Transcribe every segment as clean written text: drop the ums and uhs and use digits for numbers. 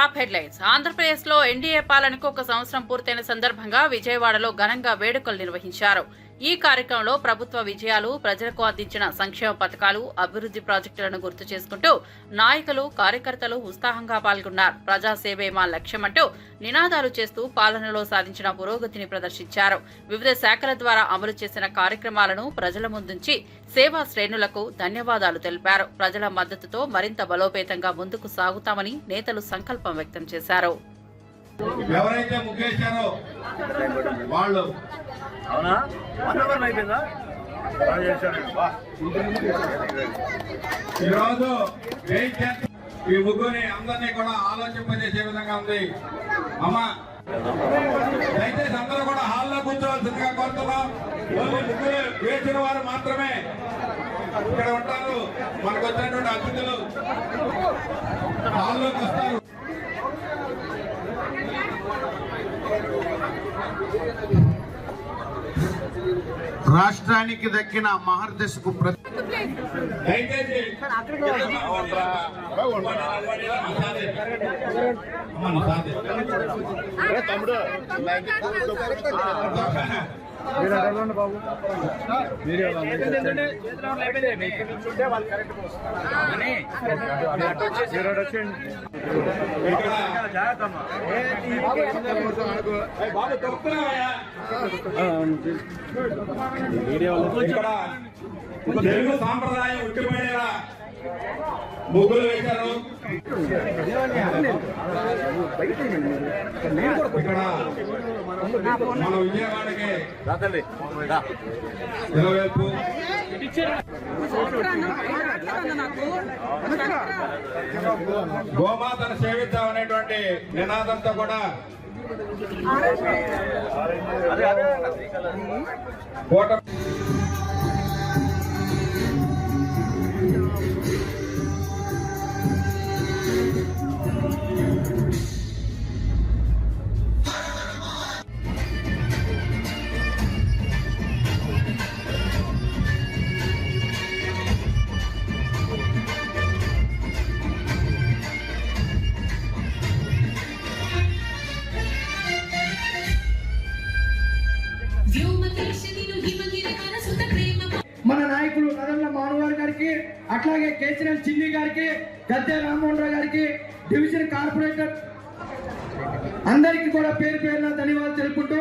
Top headlines. ఆంధ్రప్రదేశ్లో NDA పాలనకు 1 సంవత్సరం పూర్తయిన సందర్భంగా విజయవాడలో ఘనంగా వేడుకలు నిర్వహించారు. ఈ కార్యక్రమంలో ప్రభుత్వ విజయాలు, ప్రజలకు అందించిన సంక్షేమ పథకాలు, అభివృద్ధి ప్రాజెక్టులను గుర్తు చేసుకుంటూ నాయకులు, కార్యకర్తలు ఉత్సాహంగా పాల్గొన్నారు. ప్రజాసేవే మా లక్ష్యమంటూ నినాదాలు చేస్తూ పాలనలో సాధించిన పురోగతిని ప్రదర్శించారు. వివిధ శాఖల ద్వారా అమలు చేసిన కార్యక్రమాలను ప్రజల ముందుంచి సేవా శ్రేణులకు ధన్యవాదాలు తెలిపారు. ప్రజల మద్దతుతో మరింత బలోపేతంగా ముందుకు సాగుతామని నేతలు సంకల్పం వ్యక్తం చేశారు. ఎవరైతే ముఖ్యేశారో వాళ్ళు ఈరోజు ఈ ముగ్గురిని అందరినీ కూడా ఆలోచింపజేసే విధంగా ఉంది. అమ్మ దయచేసి అందరూ కూడా హాల్లో కూర్చోవలసిందిగా కోరుతున్నాం. ఓన్లీ ముగ్గురు వేసిన వారు మాత్రమే ఇక్కడ ఉంటారు. మనకు వచ్చినటువంటి అతిథులు హాల్లోకి వస్తారు. రాష్ట్రానికి దక్కిన మహర్దశకు బాబు తెలుగు సాంప్రదాయం ఉట్టిపడేలా ముగ్గులు వేశారు. ఇక్కడ మన విజయవాడకి ఇరువైపు గోమాతను సేవిద్దాం అనేటువంటి నినాదంతో కూడా కోట మన నాయకులు నరేంద్ర మానవరావు గారికి, అట్లాగే కేసీఆర్ చిన్ని గారికి, గద్దె రామ్మోహన్ రావు గారికి, డివిజన్ కార్పొరేటర్ అందరికీ కూడా పేరు పేరున ధన్యవాదాలు తెలుపుకుంటూ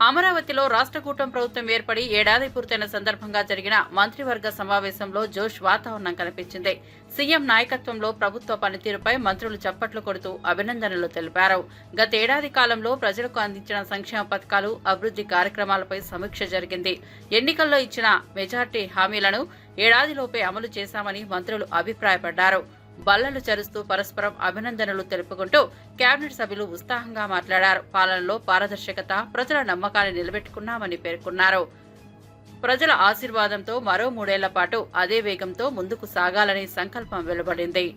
అమరావతిలో రాష్ట్ర కూటమి ప్రభుత్వం ఏర్పడి ఏడాది పూర్తయిన సందర్భంగా జరిగిన మంత్రివర్గ సమావేశంలో జోష్ వాతావరణం కనిపించింది. సీఎం నాయకత్వంలో ప్రభుత్వ పనితీరుపై మంత్రులు చప్పట్లు కొడుతూ అభినందనలు తెలిపారు. గతేడాది కాలంలో ప్రజలకు అందించిన సంక్షేమ పథకాలు, అభివృద్ధి కార్యక్రమాలపై సమీక్ష జరిగింది. ఎన్నికల్లో ఇచ్చిన మెజార్టీ హామీలను ఏడాదిలోపే అమలు చేశామని మంత్రులు అభిప్రాయపడ్డారు. బల్లలు చరుస్తూ పరస్పరం అభినందనలు తెలుపుకుంటూ కేబినెట్ సభ్యులు ఉత్సాహంగా మాట్లాడారు. పాలనలో పారదర్శకత, ప్రజల నమ్మకాన్ని నిలబెట్టుకున్నామని పేర్కొన్నారు. ప్రజల ఆశీర్వాదంతో మరో 3 ఏళ్ల పాటు అదే వేగంతో ముందుకు సాగాలని సంకల్పం వెలువడింది.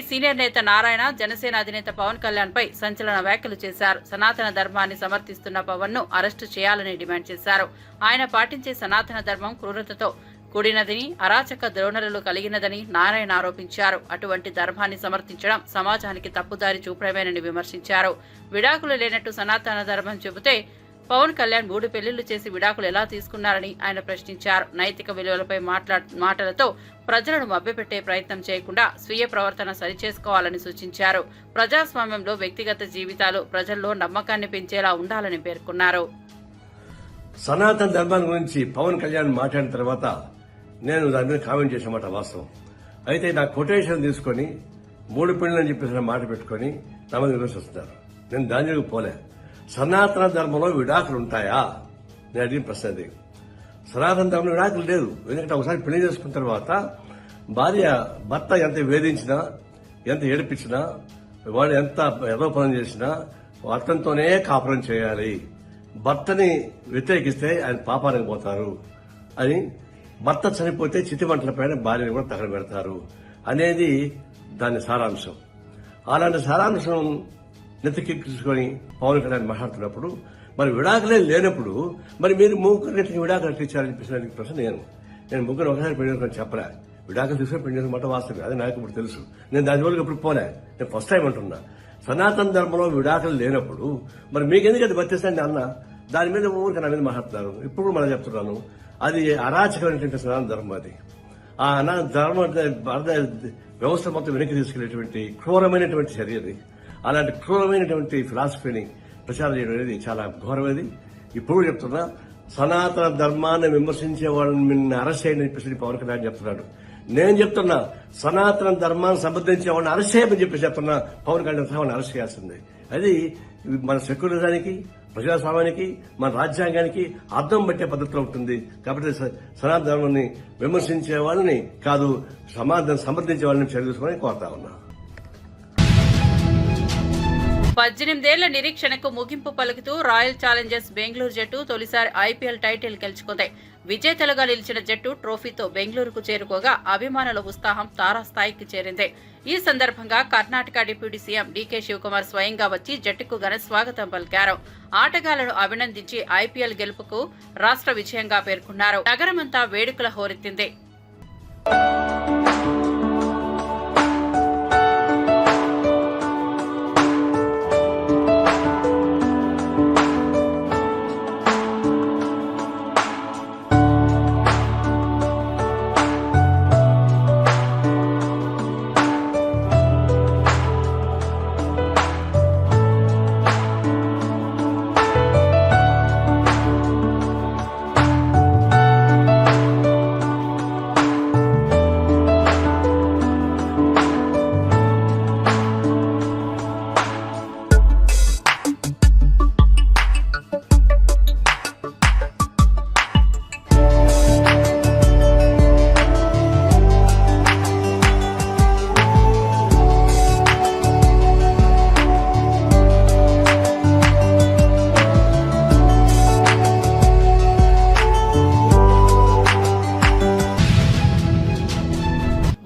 సీనియర్ నేత నారాయణ జనసేన అధినేత పవన్ కళ్యాణ్ పై సంచలన వ్యాఖ్యలు చేశారు. సనాతన ధర్మాన్ని సమర్థిస్తున్న పవన్ ను అరెస్టు చేయాలని డిమాండ్ చేశారు. ఆయన పాటించే సనాతన ధర్మం క్రూరతతో కూడినదని, అరాచక ధోరణులు కలిగినదని నారాయణ ఆరోపించారు. అటువంటి ధర్మాన్ని సమర్థించడం సమాజానికి తప్పుదారి చూపడమేనని విమర్శించారు. విడాకులు లేనట్టు సనాతన ధర్మం చెబితే పవన్ కళ్యాణ్ 3 పెళ్లిళ్లు చేసి విడాకులు ఎలా తీసుకున్నారని ఆయన ప్రశ్నించారు. నైతిక విలువలపై మాటలతో ప్రజలను మభ్యపెట్టే ప్రయత్నం చేయకుండా స్వీయ ప్రవర్తన సరిచేసుకోవాలని సూచించారు. ప్రజాస్వామ్యంలో వ్యక్తిగత జీవితాలు ప్రజల్లో నమ్మకాన్ని పెంచేలా ఉండాలని పేర్కొన్నారు. సనాతన ధర్మం గురించి పవన్ కళ్యాణ్ మాట్లాడిన తర్వాత నేను దాని మీద కామెంట్ చేసిన మాట వాస్తవం. అయితే నా కొటేషన్ తీసుకుని 3 పెళ్లి అని చెప్పేసి మాట పెట్టుకుని నా మీద విమర్శిస్తున్నారు. నేను దానికి పోలే. సనాతన ధర్మంలో విడాకులు ఉంటాయా? నేను అడిగిన ప్రశ్న అది. సనాతన ధర్మంలో విడాకులు లేదు. ఎందుకంటే ఒకసారి పెళ్లి చేసుకున్న తర్వాత భర్త ఎంత వేధించినా, ఎంత ఏడిపించినా, వాడు ఎంత యథోపనం చేసినా అతనితోనే కాపురం చేయాలి. భర్తని వ్యతిరేకిస్తే ఆయన పాపానికి పోతారు అని, భర్త చనిపోతే చితిమంటల పైన భార్యని కూడా తగలబెడతారు అనేది దాని సారాంశం. అలాంటి సారాంశం నెత్తికెక్కించుకొని పవన్ కళ్యాణ్ మాట్లాడుతున్నప్పుడు మరి విడాకులే లేనప్పుడు మరి మీరు ముగ్గురికి విడాకులు ఇచ్చారని చెప్పేసి ప్రశ్న నేను ముగ్గురు ఒకసారి పెళ్లి చెప్పలే. విడాకులు తీసుకొని పెళ్లి మాట వాస్తవం, అది నాకు ఇప్పుడు తెలుసు. నేను దాని వరకు ఇప్పుడు పోలే. నేను ఫస్ట్ టైం అంటున్నా. సనాతన ధర్మంలో విడాకులు లేనప్పుడు మరి మీకెందుకు అది వర్తిస్తాండి అన్న దాని మీద ఊరికి నా మీద మాట్లాడుతున్నారు. ఇప్పుడు మనం చెప్తున్నాను, అది అరాచకమైనటువంటి సనాతన ధర్మం. అది ఆ ధర్మ వ్యవస్థ మొత్తం వెనక్కి తీసుకెళ్లేటువంటి క్రూరమైనటువంటి చర్య అది. అలాంటి క్రూరమైనటువంటి ఫిలాసఫీని ప్రచారం చేయడం అనేది చాలా ఘోరమైనది. ఇప్పుడు చెప్తున్నా, సనాతన ధర్మాన్ని విమర్శించే వాళ్ళని నిన్ను అరెస్ట్ చేయని చెప్పేసి పవన్ కళ్యాణ్ చెప్తున్నాడు. నేను చెప్తున్నా, సనాతన ధర్మాన్ని సమర్థించే వాళ్ళని అరెస్ట్ చేయమని చెప్పి చెప్తున్నా. పవన్ కళ్యాణ్ వాళ్ళని అరెస్ట్ చేయాల్సిందే. అది మన సెక్యులరిజానికి, ప్రజాస్వామ్యానికి, మన రాజ్యాంగానికి అర్థం పట్టే పద్ధతిలో ఉంటుంది. కాబట్టి సనాతన ధర్మాన్ని విమర్శించే వాళ్ళని కాదు, సమర్థించే వాళ్ళని చర్య తీసుకోవాలని కోరుతా ఉన్నా. 18 ఏళ్ల నిరీక్షణకు ముగింపు పలుకుతూ రాయల్ ఛాలెంజర్స్ బెంగళూరు జట్టు తొలిసారి ఐపీఎల్ టైటిల్ గెలుచుకుంది. విజేతలుగా నిలిచిన జట్టు ట్రోఫీతో బెంగళూరుకు చేరుకోగా అభిమానుల ఉత్సాహం తారాస్థాయికి చేరింది. ఈ సందర్భంగా కర్ణాటక డిప్యూటీ సీఎం డీకే శివకుమార్ స్వయంగా వచ్చి జట్టుకు ఘన స్వాగతం పలికారు. ఆటగాళ్లను అభినందించి ఐపీఎల్ గెలుపుకు రాష్ట్ర విజయంగా పేర్కొన్నారు. నగరమంతా వేడుకల హోరెత్తింది.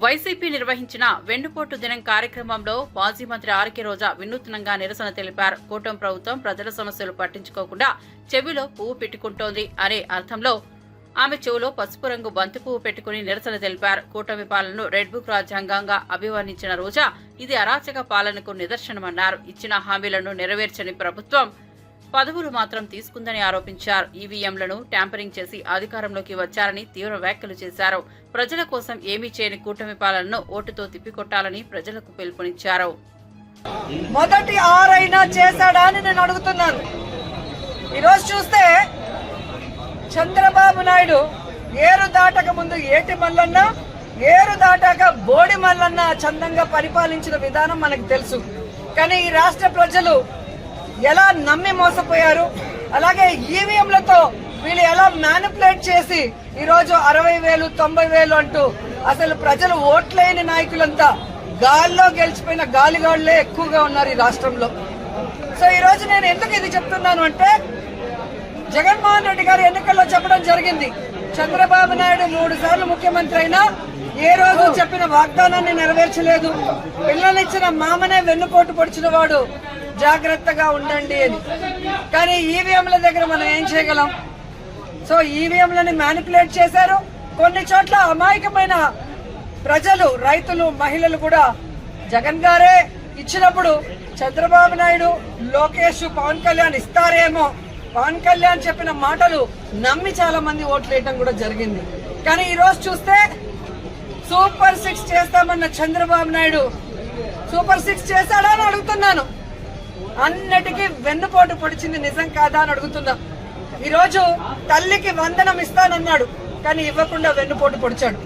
వైసీపీ నిర్వహించిన వెన్నుపోటు దినం కార్యక్రమంలో మాజీ మంత్రి ఆర్కే రోజా వినూత్నంగా నిరసన తెలిపారు. కూటమి ప్రభుత్వం ప్రజల సమస్యలు పట్టించుకోకుండా చెవిలో పువ్వు పెట్టుకుంటోంది అనే అర్థంలో ఆమె చెవులో పసుపు రంగు బంతి పువ్వు పెట్టుకుని నిరసన తెలిపారు. కూటమి పాలనను రెడ్ బుక్ రాజ్యాంగంగా అభివర్ణించిన రోజా ఇది అరాచక పాలనకు నిదర్శనమన్నారు. ఇచ్చిన హామీలను నెరవేర్చని ప్రభుత్వం పదవులు మాత్రం తీసుకుందని ఆరోపించారు. ఈవీఎంలను ట్యాంపరింగ్ చేసి అధికారంలోకి వచ్చారని తీవ్ర వ్యాఖ్యలు చేశారు. ప్రజల కోసం ఏమీ చేయని కూటమి పాలనను ఓటుతో తిప్పికొట్టాలని ప్రజలకు పిలుపునిచ్చారు. మొదటి ఆరైనా చేశాడా అని నేను అడుగుతున్నాను. ఈరోజు చూస్తే చంద్రబాబు నాయుడు ఏరు దాటక ముందు ఏటి మల్లన్న, ఏరు దాటాక బోడి మల్లన్న చందంగా పరిపాలించిన విధానం మనకు తెలుసు. కానీ ఈ రాష్ట్ర ప్రజలు ఎలా నమ్మి మోసపోయారు, అలాగే ఈవీఎంలతో వీళ్ళు ఎలా మ్యానిపులేట్ చేసి ఈరోజు 60,000 90,000 అంటూ అసలు ప్రజలు ఓట్లేని నాయకులంతా గాల్లో గెలిచిపోయిన గాలిగాళ్లే ఎక్కువగా ఉన్నారు ఈ రాష్ట్రంలో. సో ఈ రోజు నేను ఎందుకు ఇది చెప్తున్నాను అంటే, జగన్మోహన్ రెడ్డి గారు ఎన్నికల్లో చెప్పడం జరిగింది, చంద్రబాబు నాయుడు 3 సార్లు ముఖ్యమంత్రి అయినా ఏ రోజు చెప్పిన వాగ్దానాన్ని నెరవేర్చలేదు, పిల్లలిచ్చిన మామనే వెన్నుపోటు పొడిచిన వాడు, జాగ్రత్తగా ఉండండి అని. కానీ ఈవీఎంల దగ్గర మనం ఏం చేయగలం? సో ఈవీఎంలని మ్యానిపులేట్ చేశారు. కొన్ని చోట్ల అమాయకమైన ప్రజలు, రైతులు, మహిళలు కూడా జగన్ గారే ఇచ్చినప్పుడు చంద్రబాబు నాయుడు, లోకేష్, పవన్ కళ్యాణ్ ఇస్తారేమో పవన్ కళ్యాణ్ చెప్పిన మాటలు నమ్మి చాలా మంది ఓట్లు వేయడం కూడా జరిగింది. కానీ ఈ రోజు చూస్తే సూపర్ 6 చేస్తామన్న చంద్రబాబు నాయుడు సూపర్ 6 చేశాడా అని అడుగుతున్నాను. అన్నిటికీ వెన్నుపోటు పొడిచింది నిజం కాదా అని అడుగుతున్నా. ఈ రోజు తల్లికి వందనం ఇస్తానన్నాడు, కానీ ఇవ్వకుండా వెన్నుపోటు పొడిచాడు.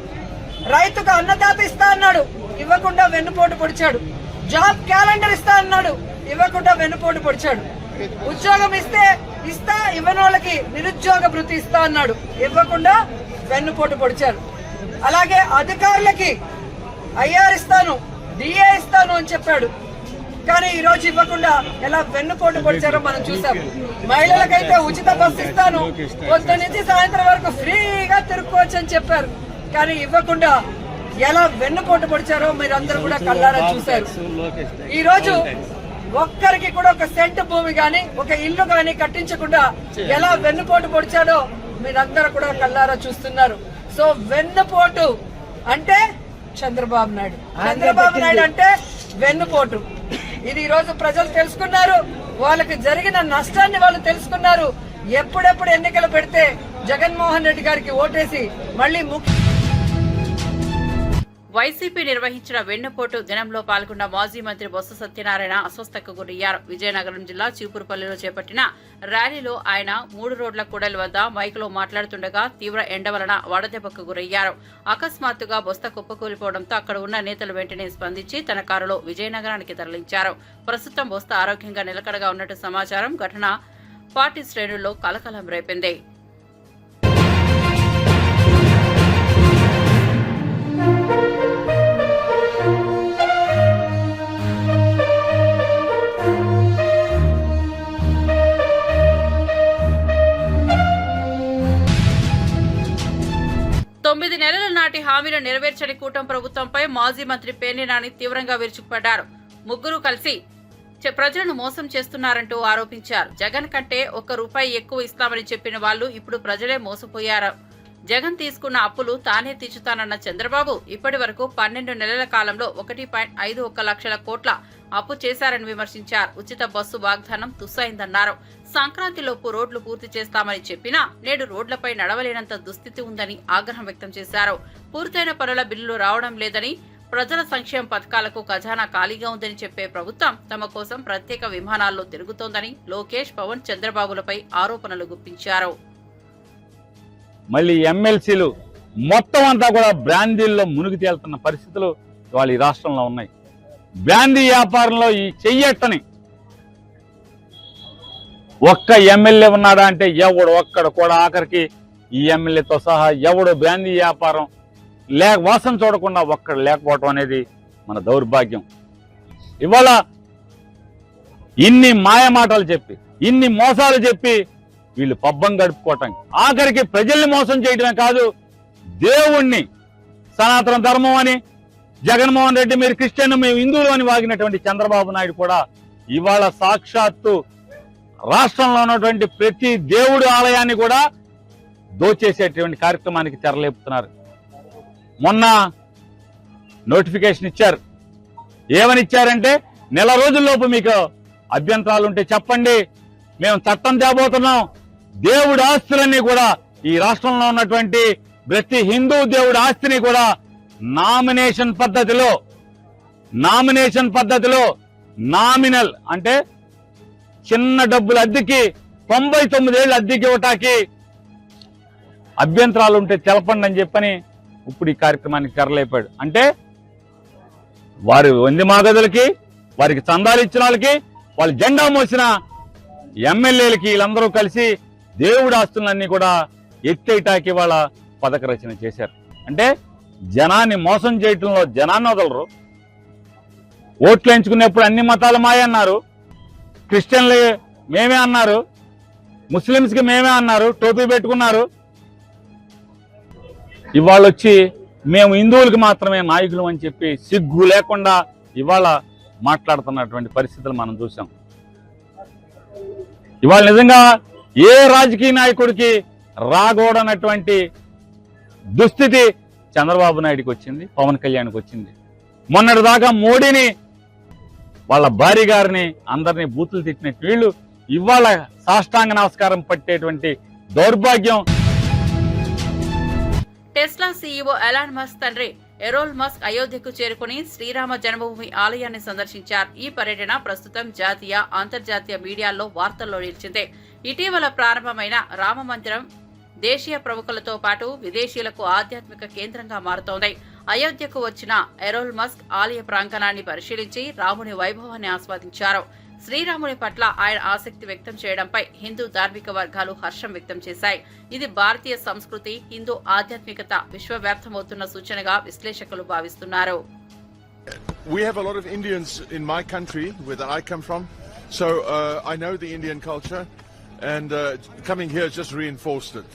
రైతుకు అన్నదాత ఇస్తా అన్నాడు, ఇవ్వకుండా వెన్నుపోటు పొడిచాడు. జాబ్ క్యాలెండర్ ఇస్తా అన్నాడు, ఇవ్వకుండా వెన్నుపోటు పొడిచాడు. ఉద్యోగం ఇస్తా ఇవ్వని వాళ్ళకి నిరుద్యోగ భృతి ఇస్తా అన్నాడు, ఇవ్వకుండా వెన్నుపోటు పొడిచారు. అలాగే అధికారులకి ఐఆర్ ఇస్తాను, డిఏ ఇస్తాను అని చెప్పాడు, కానీ ఈ రోజు ఇవ్వకుండా ఎలా వెన్నుపోటు పొడిచారో మనం చూసాం. మహిళలకైతే ఉచిత బస్సు ఇస్తాను, పొద్దు నుంచి సాయంత్రం వరకు ఫ్రీగా తిరుక్కోవచ్చు అని చెప్పారు, కానీ ఇవ్వకుండా ఎలా వెన్నుపోటు పొడిచారో మీరందరూ కూడా కళ్ళారా చూశారు. ఈ రోజు ఒక్కరికి కూడా ఒక సెంటు భూమి గాని ఒక ఇల్లు గాని కట్టించకుండా ఎలా వెన్నుపోటు పొడిచాడో మీరందరూ కూడా కళ్ళారా చూస్తున్నారు. సో వెన్నుపోటు అంటే చంద్రబాబు నాయుడు, చంద్రబాబు నాయుడు అంటే వెన్నుపోటు. ఇది ఈ రోజు ప్రజలు తెలుసుకున్నారు. వాళ్ళకి జరిగిన నష్టాన్ని వాళ్ళు తెలుసుకున్నారు. ఎప్పుడెప్పుడు ఎన్నికలు పెడితే జగన్మోహన్ రెడ్డి గారికి ఓటేసి మళ్ళీ వైసీపీ నిర్వహించిన వెన్నుపోటు దినంలో పాల్గొన్న మాజీ మంత్రి బొత్స సత్యనారాయణ అస్వస్థతకు గురయ్యారు. విజయనగరం జిల్లా చీపురుపల్లిలో చేపట్టిన ర్యాలీలో ఆయన 3 రోడ్ల కూడలి వద్ద మైకులో మాట్లాడుతుండగా తీవ్ర ఎండ వలన వడదెబ్బకు గురయ్యారు. అకస్మాత్తుగా బొత్స కుప్పకూలిపోవడంతో అక్కడ ఉన్న నేతలు వెంటనే స్పందించి తన కారులో విజయనగరానికి తరలించారు. ప్రస్తుతం బొత్స ఆరోగ్యంగా నిలకడగా ఉన్నట్టు సమాచారం. ఘటన పార్టీ శ్రేణుల్లో కలకలం రేపింది. తొమ్మిది నెలల నాటి హామీలు నెరవేర్చని కూటమి ప్రభుత్వంపై మాజీ మంత్రి పేర్ని నాని తీవ్రంగా విరుచుకుపడ్డారు. ముగ్గురు కలిసి ప్రజలను మోసం చేస్తున్నారంటూ ఆరోపించారు. జగన్ కంటే ₹1 ఎక్కువ ఇస్తామని చెప్పిన వాళ్లు ఇప్పుడు ప్రజలే మోసపోయారు. జగన్ తీసుకున్న అప్పులు తానే తీర్చుతానన్న చంద్రబాబు ఇప్పటి వరకు 12 నెలల కాలంలో 1.51 లక్షల కోట్ల అప్పు చేశారని విమర్శించారు. ఉచిత బస్సు వాగ్దానం తుస్సైందన్నారు. సంక్రాంతిలోపు రోడ్లు పూర్తి చేస్తామని చెప్పినా నేడు రోడ్లపై నడవలేనంత దుస్థితి ఉందని ఆగ్రహం వ్యక్తం చేశారు. పూర్తయిన పనుల బిల్లులు రావడం లేదని, ప్రజల సంక్షేమ పథకాలకు ఖజానా ఖాళీగా ఉందని చెప్పే ప్రభుత్వం తమ కోసం ప్రత్యేక విమానాల్లో తిరుగుతోందని లోకేష్, పవన్, చంద్రబాబులపై ఆరోపణలు గుప్పించారు. మళ్ళీ ఎమ్మెల్సీలు మొత్తం అంతా కూడా బ్రాందీల్లో మునిగి తేలుతున్న పరిస్థితులు ఇవాళ ఈ రాష్ట్రంలో ఉన్నాయి. బ్రాందీ వ్యాపారంలో ఈ చెయ్యట్టని ఒక్క ఎమ్మెల్యే ఉన్నాడా అంటే ఎవడు ఒక్కడ కూడా, ఆఖరికి ఈ ఎమ్మెల్యేతో సహా ఎవడు బ్రాందీ వ్యాపారం వాసన చూడకుండా ఒక్కడ లేకపోవటం అనేది మన దౌర్భాగ్యం. ఇవాళ ఇన్ని మాయమాటలు చెప్పి, ఇన్ని మోసాలు చెప్పి వీళ్ళు పబ్బం గడుపుకోవటం, ఆఖరికి ప్రజల్ని మోసం చేయడమే కాదు, దేవుణ్ణి సనాతన ధర్మం అని, జగన్మోహన్ రెడ్డి మీరు క్రిస్టియన్, మేము హిందువులు అని వాగినటువంటి చంద్రబాబు నాయుడు కూడా ఇవాళ సాక్షాత్తు రాష్ట్రంలో ఉన్నటువంటి ప్రతి దేవుడి ఆలయాన్ని కూడా దోచేసేటువంటి కార్యక్రమానికి తెరలేపుతున్నారు. మొన్న నోటిఫికేషన్ ఇచ్చారు. ఏమని ఇచ్చారంటే, నెల రోజుల్లోపు మీకు అభ్యంతరాలు ఉంటే చెప్పండి, మేము చట్టం తేబోతున్నాం, దేవుడి ఆస్తులన్నీ కూడా ఈ రాష్ట్రంలో ఉన్నటువంటి ప్రతి హిందూ దేవుడి ఆస్తిని కూడా నామినేషన్ పద్ధతిలో నామినల్ అంటే చిన్న డబ్బుల అద్దెకి 99 ఏళ్ళు అద్దెకి ఇవ్వటానికి అభ్యంతరాలు ఉంటే తెలపండి అని చెప్పని ఇప్పుడు ఈ కార్యక్రమానికి తెరలేపాడు. అంటే వారి వంది మాగదులకి, వారికి చందాలు ఇచ్చిన వాళ్ళకి, వాళ్ళు జెండా మోసిన ఎమ్మెల్యేలకి వీళ్ళందరూ కలిసి దేవుడి ఆస్తులన్నీ కూడా ఎత్తేటాకి వాళ్ళ పథక రచన చేశారు. అంటే జనాన్ని మోసం చేయటంలో జనాన్ని వదలరు. ఓట్లు ఎంచుకునేప్పుడు అన్ని మతాలు మాయ అన్నారు, క్రిస్టియన్లు మేమే అన్నారు, ముస్లిమ్స్కి మేమే అన్నారు, టోపీ పెట్టుకున్నారు. ఇవాళ వచ్చి మేము హిందువులకి మాత్రమే నాయకులు అని చెప్పి సిగ్గు లేకుండా ఇవాళ మాట్లాడుతున్నటువంటి పరిస్థితులు మనం చూసాం. ఇవాళ నిజంగా ఏ రాజకీయ నాయకుడికి రాకూడనటువంటి దుస్థితి చంద్రబాబు నాయుడికి వచ్చింది, పవన్ కళ్యాణ్కి వచ్చింది. మొన్నటి దాకా మోడీని, వాళ్ళ భార్య గారిని, అందరినీ బూతులు తిట్టిన వీళ్ళు ఇవాళ సాష్టాంగ నమస్కారం పట్టేటువంటి దౌర్భాగ్యం. టెస్లా సీఈఓ ఎలాన్ మస్క్ తండ్రి ఎరోల్ మస్క్ అయోధ్యకు చేరుకుని శ్రీరామ జన్మభూమి ఆలయాన్ని సందర్శించారు. ఈ పర్యటన ప్రస్తుతం జాతీయ, అంతర్జాతీయ మీడియాల్లో వార్తల్లో నిలిచింది. ఇటీవల ప్రారంభమైన రామ మందిరం దేశీయ ప్రముఖులతో పాటు విదేశీయులకు ఆధ్యాత్మిక కేంద్రంగా మారుతోంది. అయోధ్యకు వచ్చిన ఎరోల్ మస్క్ ఆలయ ప్రాంగణాన్ని పరిశీలించి రాముని వైభవాన్ని ఆస్వాదించారు. శ్రీరాముని పట్ల ఆయన ఆసక్తి వ్యక్తం చేయడంపై హిందూ ధార్మిక వర్గాలు హర్షం వ్యక్తం చేశాయి. ఇది భారతీయ సంస్కృతి, హిందూ ఆధ్యాత్మికత విశ్వవ్యాప్తమవుతున్న సూచనగా విశ్లేషకులు భావిస్తున్నారు. We have a lot of Indians in my country, where I come from, so I know the Indian culture, and coming here just reinforced it.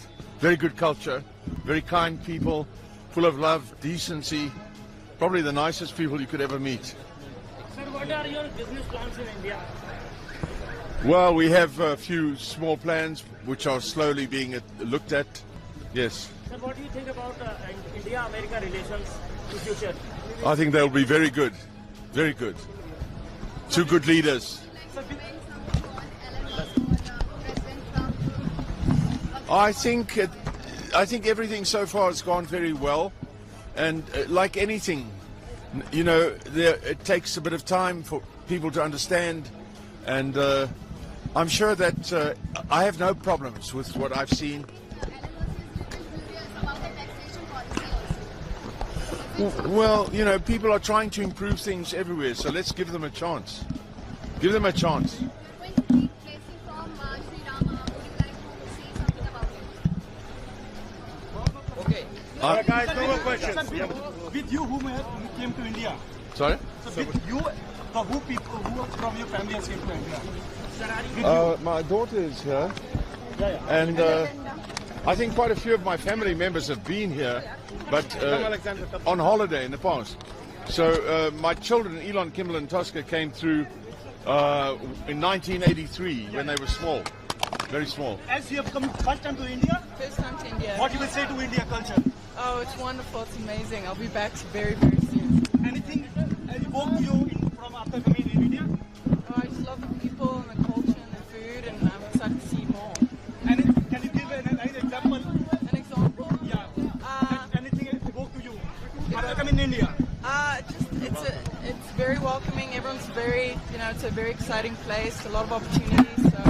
Very good culture, very kind people, full of love, decency, probably the nicest people you could ever meet. Sir, what are your business plans in India? Well, we have a few small plans which are slowly being looked at. Yes. Sir, what do you think about India-America relations in future? I think they'll be very good. Very good. Two good leaders. I think everything so far has gone very well, and like anything, you know, it takes a bit of time for people to understand, and I'm sure that I have no problems with what I've seen. Well, you know, people are trying to improve things everywhere, so let's give them a chance. Give them a chance. Guys, no more questions. With you, who came to India? Sorry? So with you, who from your family has came to India? My daughter is here, and I think quite a few of my family members have been here, but on holiday in the past. So my children, Elon, Kimball and Tosca, came through in 1983 when they were small, very small. As you have come first time to India, First time to India. what you will say to India culture? Oh, it's wonderful. It's amazing. I'll be back very, very soon. Anything evoked you from after coming in India? Oh, I just love the people and the culture and the food, and I'm excited to see more. And can you give an example? An example? Yeah. Anything evoked to you after coming in India? It's very welcoming. Everyone's very, it's a very exciting place. A lot of opportunities. So.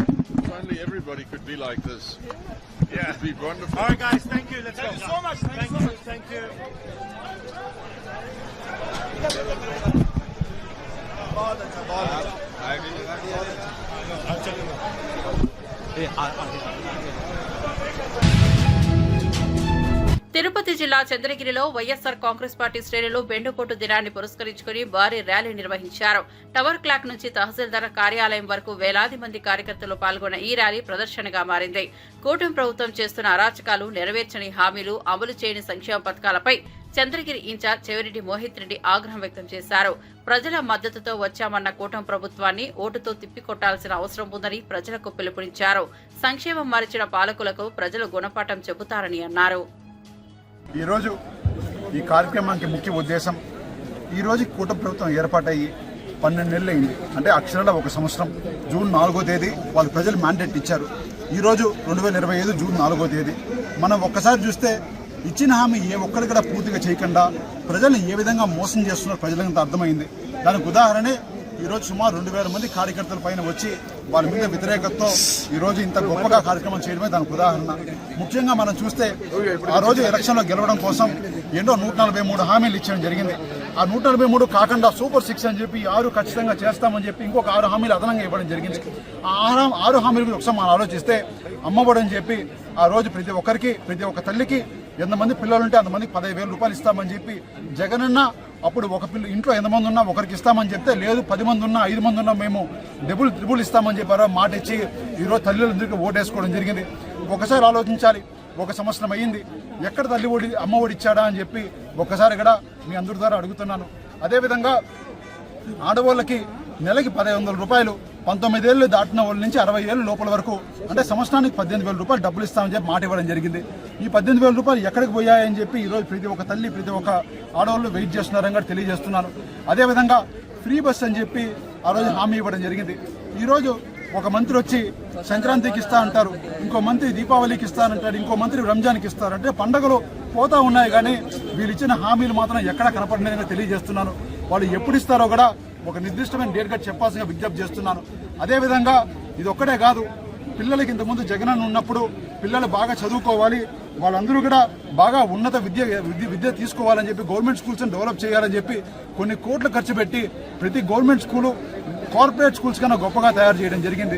If only everybody could be like this. Yeah. It would be wonderful. All right, guys. Thank you. Let's go. Thank you so much. Thank you. Tirupati జిల్లా చంద్రగిరిలో YSR Congress party శ్రేణులు బెండుకోటు దినాన్ని పురస్కరించుకుని భారీ rally నిర్వహించారు. Tower clock నుంచి తహసీల్దార్ కార్యాలయం వరకు వేలాది మంది కార్యకర్తలు పాల్గొన్న ఈ ర్యాలీ ప్రదర్శనగా మారింది. కూటమి ప్రభుత్వం చేస్తున్న అరాచకాలు, నెరవేర్చని హామీలు, అమలు చేయని సంక్షేమ పథకాలపై చంద్రగిరి ఇన్ఛార్జ్ చెవిరెడ్డి మోహిత్ రెడ్డి ఆగ్రహం వ్యక్తం చేశారు. ప్రజల మద్దతుతో వచ్చామన్న కూటమి ప్రభుత్వాన్ని ఓటుతో తిప్పికొట్టాల్సిన అవసరం ఉందని ప్రజలకు పిలుపునిచ్చారు. సంక్షేమం మరిచిన పాలకులకు ప్రజలు గుణపాఠం చెబుతారని అన్నారు. ఈరోజు ఈ కార్యక్రమానికి ముఖ్య ఉద్దేశం, ఈరోజు కూటమి ప్రభుత్వం ఏర్పాటయ్యి 12 నెలలు అయింది. అంటే అక్షరాల 1 సంవత్సరం. జూన్ 4వ తేదీ వాళ్ళు ప్రజలు మ్యాండేట్ ఇచ్చారు. ఈరోజు 2025 జూన్ 4వ తేదీ. మనం ఒక్కసారి చూస్తే ఇచ్చిన హామీ ఏ ఒక్కరు కూడా పూర్తిగా చేయకుండా ప్రజల్ని ఏ విధంగా మోసం చేస్తున్నారో ప్రజలంతా అర్థమైంది. దానికి ఉదాహరణే ఈరోజు సుమారు 2000 మంది కార్యకర్తల పైన వచ్చి వాళ్ళ మీద వ్యతిరేకతతో ఈరోజు ఇంత గొప్పగా కార్యక్రమం చేయడమే దానికి ఉదాహరణ. ముఖ్యంగా మనం చూస్తే ఆ రోజు ఎలక్షన్లో గెలవడం కోసం ఎన్నో 143 హామీలు ఇచ్చడం జరిగింది. ఆ 143 కాకుండా సూపర్ 6 అని చెప్పి 6 ఖచ్చితంగా చేస్తామని చెప్పి ఇంకొక 6 హామీలు అదనంగా ఇవ్వడం జరిగింది. ఆ 6 హామీల మీద ఒకసారి మనం ఆలోచిస్తే అమ్మఒడి అని చెప్పి ఆ రోజు ప్రతి ఒక్క తల్లికి ఎంతమంది పిల్లలుంటే అంతమందికి 15,000 రూపాయలు ఇస్తామని చెప్పి జగనన్న అప్పుడు ఒక ఇంట్లో ఎంతమంది ఉన్నా ఒకరికి ఇస్తామని చెప్తే లేదు 10 మంది ఉన్నా 5 మంది ఉన్నా మేము డబుల్ ఇస్తామని చెప్పారో మాట ఇచ్చి ఈరోజు తల్లిదండ్రులకి ఓటేసుకోవడం జరిగింది. ఒకసారి ఆలోచించాలి, 1 సంవత్సరం అయ్యింది, ఎక్కడ అమ్మ ఒడి ఇచ్చాడా అని చెప్పి ఒక్కసారి ఇక్కడ మీ అందరి ద్వారా అడుగుతున్నాను. అదేవిధంగా ఆడవాళ్ళకి నెలకి 1,500 రూపాయలు 19 ఏళ్ళు దాటిన వాళ్ళ నుంచి 60 ఏళ్ళ లోపల వరకు అంటే సంవత్సరానికి 18,000 రూపాయలు డబ్బులు ఇస్తామని చెప్పి మాట ఇవ్వడం జరిగింది. ఈ 18,000 రూపాయలు ఎక్కడికి పోయాయని చెప్పి ఈరోజు ప్రతి ఒక్క తల్లి ప్రతి ఒక్క ఆడవాళ్ళు వెయిట్ చేస్తున్నారని కూడా తెలియజేస్తున్నాను. అదేవిధంగా ఫ్రీ బస్ అని చెప్పి ఆ రోజు హామీ ఇవ్వడం జరిగింది. ఈరోజు ఒక మంత్రి వచ్చి సంక్రాంతికి ఇస్తా అంటారు, ఇంకో మంత్రి దీపావళికి ఇస్తానంటారు, ఇంకో మంత్రి రంజాన్కి ఇస్తారు. అంటే పండుగలు పోతా ఉన్నాయి కానీ వీళ్ళు ఇచ్చిన హామీలు మాత్రం ఎక్కడా కనపడలేదని తెలియజేస్తున్నాను. వాళ్ళు ఎప్పుడు ఇస్తారో కూడా ఒక నిర్దిష్టమైన డేట్ గా చెప్పాల్సిన విజ్ఞప్తి చేస్తున్నాను. అదేవిధంగా ఇది ఒక్కటే కాదు, పిల్లలకి ఇంతకుముందు జగనన్న ఉన్నప్పుడు పిల్లలు బాగా చదువుకోవాలి, వాళ్ళందరూ కూడా బాగా ఉన్నత విద్య తీసుకోవాలని చెప్పి గవర్నమెంట్ స్కూల్స్ డెవలప్ చేయాలని చెప్పి కొన్ని కోట్లు ఖర్చు పెట్టి ప్రతి గవర్నమెంట్ స్కూలు కార్పొరేట్ స్కూల్స్ కన్నా గొప్పగా తయారు చేయడం జరిగింది.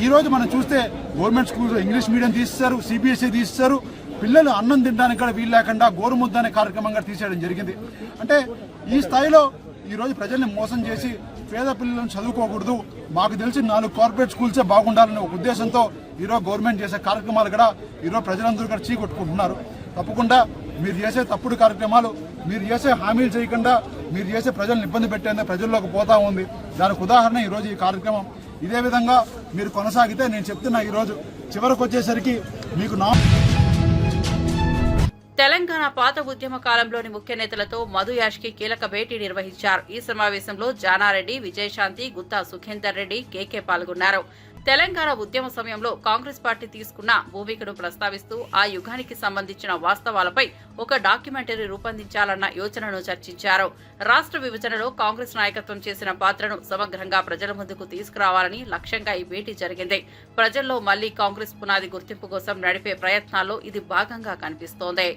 ఈ రోజు మనం చూస్తే గవర్నమెంట్ స్కూల్స్ ఇంగ్లీష్ మీడియం తీసేశారు, సిబిఎస్ఈ తీసేశారు. పిల్లలు అన్నం తినడానికి కూడా వీలు లేకుండా గోరుముద్ద అనే కార్యక్రమంగా తీసేయడం జరిగింది. అంటే ఈ స్థాయిలో ఈ రోజు ప్రజల్ని మోసం చేసి పేద పిల్లలను చదువుకోకూడదు, మాకు తెలిసి 4 కార్పొరేట్ స్కూల్సే బాగుండాలనే ఒక ఉద్దేశంతో ఈరోజు గవర్నమెంట్ చేసే కార్యక్రమాలు కూడా ఈరోజు ప్రజలందరూ కూడా చీకొట్టుకుంటున్నారు. తప్పకుండా మీరు చేసే తప్పుడు కార్యక్రమాలు, మీరు చేసే హామీలు చేయకుండా మీరు చేసే ప్రజలను ఇబ్బంది పెట్టేందుకు ప్రజల్లోకి పోతా ఉంది. దానికి ఉదాహరణ ఈరోజు ఈ కార్యక్రమం. ఇదే విధంగా మీరు కొనసాగితే నేను చెప్తున్నా ఈరోజు చివరికి వచ్చేసరికి మీకు తెలంగాణ పాత ఉద్యమ కాలంలోని ముఖ్య నేతలతో మధు యాష్కి కీలక భేటీ నిర్వహించారు. ఈ సమావేశంలో జానారెడ్డి, విజయశాంతి, గుత్తా సుఖేందర్ రెడ్డి, కేకే పాల్గొన్నారు. తెలంగాణ ఉద్యమ సమయంలో కాంగ్రెస్ పార్టీ తీసుకున్న భూమికను ప్రస్తావిస్తూ ఆ యుగానికి సంబంధించిన వాస్తవాలపై ఒక డాక్యుమెంటరీ రూపొందించాలన్న యోచనను చర్చించారు. రాష్ట్ర విభజనలో కాంగ్రెస్ నాయకత్వం చేసిన పాత్రను సమగ్రంగా ప్రజల ముందుకు తీసుకురావాలని లక్ష్యంగా ఈ భేటీ జరిగింది. ప్రజల్లో మళ్లీ కాంగ్రెస్ పునాది గుర్తింపు కోసం నడిపే ప్రయత్నాల్లో ఇది భాగంగా కనిపిస్తోంది.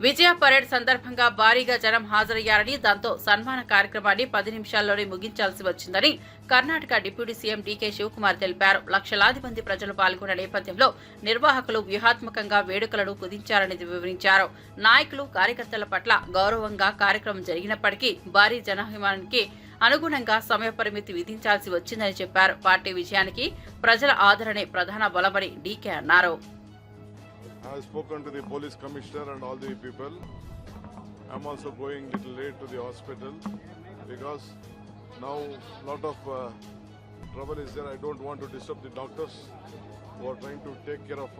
విజయ పరేడ్ సందర్భంగా భారీగా జనం హాజరయ్యారని, దాంతో సన్మాన కార్యక్రమాన్ని 10 నిమిషాల్లోనే ముగించాల్సి వచ్చిందని కర్ణాటక డిప్యూటీ సీఎం డీకే శివకుమార్ తెలిపారు. లక్షలాది మంది ప్రజలు పాల్గొన్న నేపథ్యంలో నిర్వాహకులు వ్యూహాత్మకంగా వేడుకలను కుదించారని వివరించారు. నాయకులు, కార్యకర్తల పట్ల గౌరవంగా కార్యక్రమం జరిగినప్పటికీ భారీ జనాభిమానానికి అనుగుణంగా సమయ పరిమితి విధించాల్సి వచ్చిందని చెప్పారు. పార్టీ విజయానికి ప్రజల ఆదరణే ప్రధాన బలమని డీకే అన్నారు. I have spoken to the police commissioner and all the people. I'm also going a little late to the hospital because now lot of trouble is there. I don't want to disturb the doctors who are trying to take care of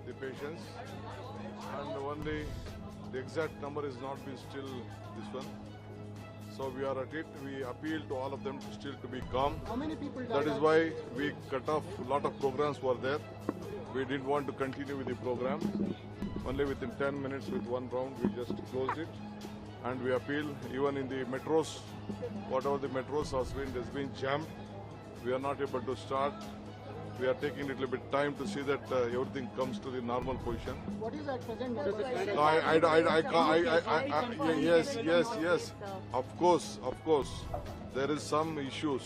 the patients. And only the exact number is not been still this one. So we are at it. We appeal to all of them to still to be calm. How many people died? That is why we cut off a lot of programs were there. We didn't want to continue with the program. Only within 10 minutes with one round we just closed it. And we appeal even in the metros, whatever the metros has been jammed. We are not able to start. We are taking a little bit time to see that everything comes to the normal position. What is at present number? Yes. Of course. There is some issues.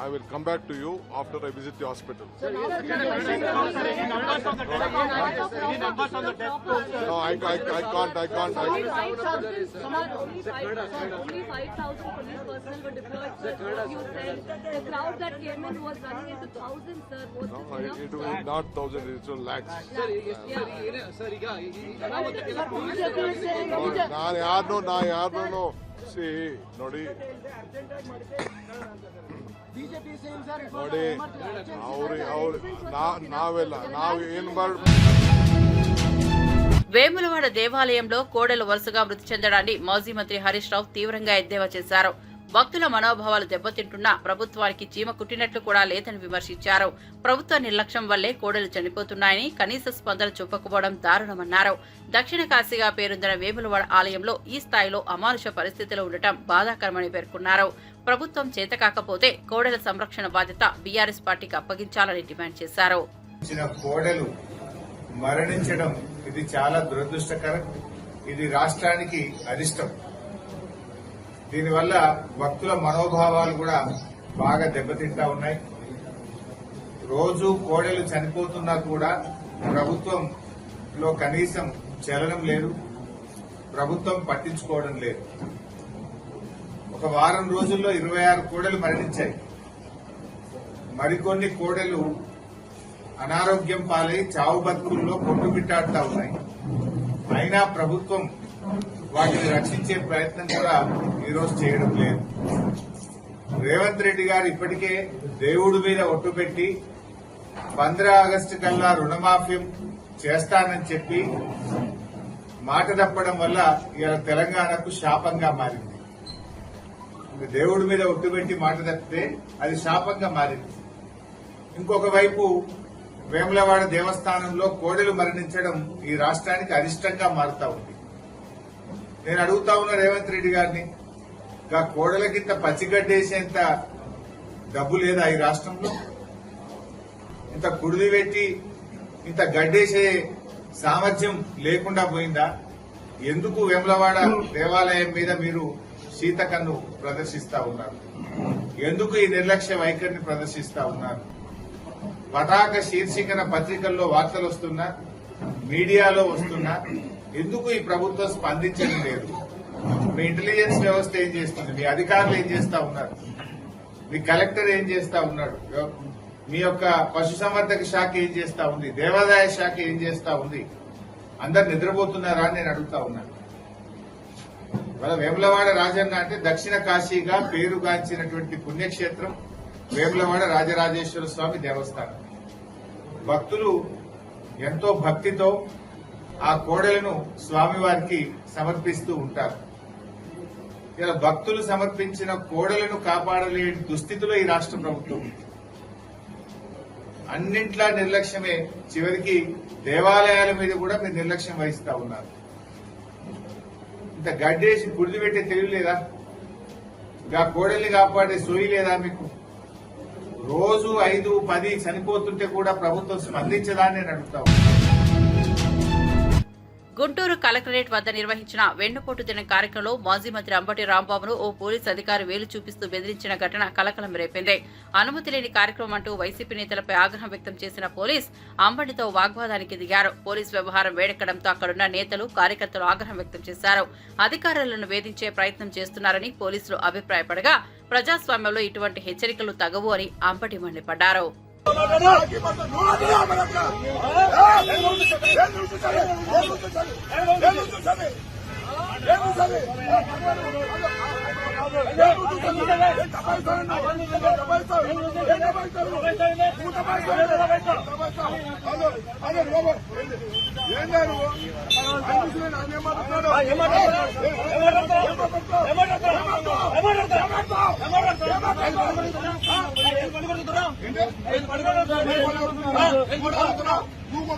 I will come back to you after I visit the hospital. Any numbers on the death toll? No, I can't. Only 5,000 police personnel were deployed, sir. You said the crowd that came in was running into thousands, sir. Was No, this enough? it was not thousands, it's lakhs. ನಾ ಯಾರನ್ನೂ see ನೋಡಿ ನಾವು ಏನ್ వేములవాడ దేవాలయంలో కోడెలు వరుసగా మృతి చెందడాన్ని మాజీ మంత్రి హరీష్ రావు తీవ్రంగా ఎద్దేవా చేశారు. భక్తుల మనోభావాలు దెబ్బతింటున్నా ప్రభుత్వానికి చీమ కుట్టినట్లు కూడా లేదని విమర్శించారు. ప్రభుత్వ నిర్లక్ష్యం వల్లే కోడెలు చనిపోతున్నాయని, కనీస స్పందన చూపకపోవడం దారుణమన్నారు. దక్షిణ కాశీగా పేరొందిన వేములవాడ ఆలయంలో ఈ స్థాయిలో అమానుష పరిస్థితిలో ఉండటం బాధాకరమని పేర్కొన్నారు. ప్రభుత్వం చేతకాకపోతే కోడెల సంరక్షణ బాధ్యత బీఆర్ఎస్ పార్టీకి అప్పగించాలని డిమాండ్ చేశారు. కోడెలు మరణించడం ఇది చాలా దురదృష్టకరం. ఇది రాష్ట్రానికి అరిష్టం. దీనివల్ల భక్తుల మనోభావాలు కూడా బాగా దెబ్బతింటా ఉన్నాయి. రోజు కోడెలు చనిపోతున్నా కూడా ప్రభుత్వం లో కనీసం చలనం లేదు, ప్రభుత్వం పట్టించుకోవడం లేదు. ఒక వారం రోజుల్లో 26 కోడలు మరణించాయి. మరికొన్ని కోడలు అనారోగ్యం పాలై చావు బతుకుల్లో కొట్టుబిట్టాడుతా ఉన్నాయి. అయినా ప్రభుత్వం వాటిని రక్షించే ప్రయత్నం కూడా ఈరోజు చేయడం లేదు. రేవంత్ రెడ్డి గారు ఇప్పటికే దేవుడి మీద ఒట్టు పెట్టి 15 ఆగస్టు కల్లా రుణమాఫీ చేస్తానని చెప్పి మాట తప్పడం వల్ల ఇవాళ తెలంగాణకు శాపంగా మారింది. దేవుడి మీద ఒట్టు పెట్టి మాట తప్పితే అది శాపంగా మారింది. ఇంకొక వైపు వేములవాడ దేవస్థానంలో కోడలు మరణించడం ఈ రాష్ట్రానికి అరిష్టంగా మారుతా ఉంది. నేను అడుగుతా ఉన్న రేవంత్ రెడ్డి గారిని, ఇంకా కోడలకింత పచ్చిగడ్డేసేంత డబ్బు లేదా ఈ రాష్ట్రంలో? ఇంత కుడిది పెట్టి ఇంత గడ్డేసే సామర్థ్యం లేకుండా పోయిందా? ఎందుకు వేములవాడ దేవాలయం మీద మీరు శీతకన్ను ప్రదర్శిస్తా ఉన్నారు? ఎందుకు ఈ నిర్లక్ష్య వైఖరిని ప్రదర్శిస్తా ఉన్నారు? పతాక శీర్షికన పత్రికల్లో వార్తలు వస్తున్నా, మీడియాలో వస్తున్నా, ఎందుకు ఈ ప్రభుత్వం స్పందించడం లేదు? మీ ఇంటెలిజెన్స్ వ్యవస్థ ఏం చేస్తుంది? మీ అధికారులు ఏం చేస్తా ఉన్నారు? మీ కలెక్టర్ ఏం చేస్తా ఉన్నాడు? మీ యొక్క పశుసంవర్ధక శాఖ ఏం చేస్తా ఉంది? దేవాదాయ శాఖ ఏం చేస్తా ఉంది? అందరు నిద్రపోతున్నారా అని నేను అడుగుతా ఉన్నాను. ఇవాళ వేములవాడ రాజన్న అంటే దక్షిణ కాశీగా పేరుగాంచినటువంటి పుణ్యక్షేత్రం వేములవాడ రాజరాజేశ్వర స్వామి దేవస్థానం. భక్తులు ఎంతో భక్తితో ఆ కోడలను స్వామివారికి సమర్పిస్తూ ఉంటారు. ఇలా భక్తులు సమర్పించిన కోడలను కాపాడలేని దుస్థితిలో ఈ రాష్ట్ర ప్రభుత్వం ఉంది. అన్నింట్లా నిర్లక్ష్యమే. చివరికి దేవాలయాల మీద కూడా మీరు నిర్లక్ష్యం వహిస్తా ఉన్నారు. ఇంత గడ్డేసి గుడిది పెట్టే తెలివి లేదా? ఇంకా కోడల్ని కాపాడే సోయి లేదా మీకు? రోజు 5, 10 చనిపోతుంటే కూడా ప్రభుత్వం స్పందించదా అని నేను అడుగుతా ఉన్నాను. గుంటూరు కలెక్టరేట్ వద్ద నిర్వహించిన వెన్నుపోటు దినం కార్యక్రమంలో మాజీ మంత్రి అంబటి రాంబాబును ఓ పోలీసు అధికారి వేలు చూపిస్తూ బెదిరించిన ఘటన కలకలం రేపింది. అనుమతి లేని కార్యక్రమం అంటూ వైసీపీ నేతలపై ఆగ్రహం వ్యక్తం చేసిన పోలీస్ అంబటితో వాగ్వాదానికి దిగారు. పోలీసు వ్యవహారం వేడెక్కడంతో అక్కడున్న నేతలు, కార్యకర్తలు ఆగ్రహం వ్యక్తం చేశారు. అధికారులను వేధించే ప్రయత్నం చేస్తున్నారని పోలీసులు అభిప్రాయపడగా, ప్రజాస్వామ్యంలో ఇటువంటి హెచ్చరికలు తగవు అని అంబటి మండిపడ్డారు. నువ్వు